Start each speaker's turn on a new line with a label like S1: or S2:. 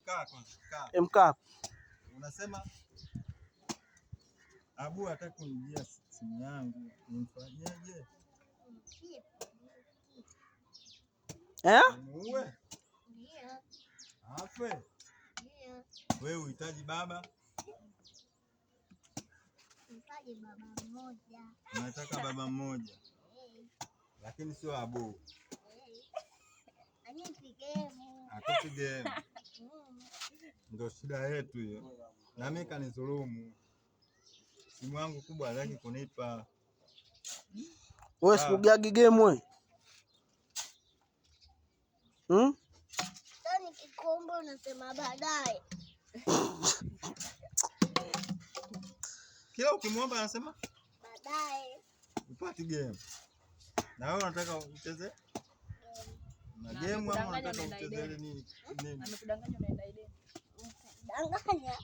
S1: kaa kwanza, kaa.
S2: Mkaa.
S1: Unasema Abu hataki kunijia simu yangu. Nimfanyeje? Muue?
S3: Ndio.
S1: Afe?
S3: Ndio.
S1: Wewe uhitaji baba?
S3: Nihitaji baba mmoja.
S1: Unataka baba mmoja? Lakini sio Abu. Akupige. Ndio shida yetu hiyo. Na mimi kanidhulumu. Simu yangu kubwa hataki kunipa.
S2: Wewe sikugagi game wewe.
S3: Sasa nikikomba unasema baadaye.
S1: Kila ukimwomba anasema
S3: baadaye.
S1: Upati game. Na wewe unataka ucheze? Na game ama unataka ucheze nini?
S4: Amekudanganya unaenda ideni.
S3: Danganya.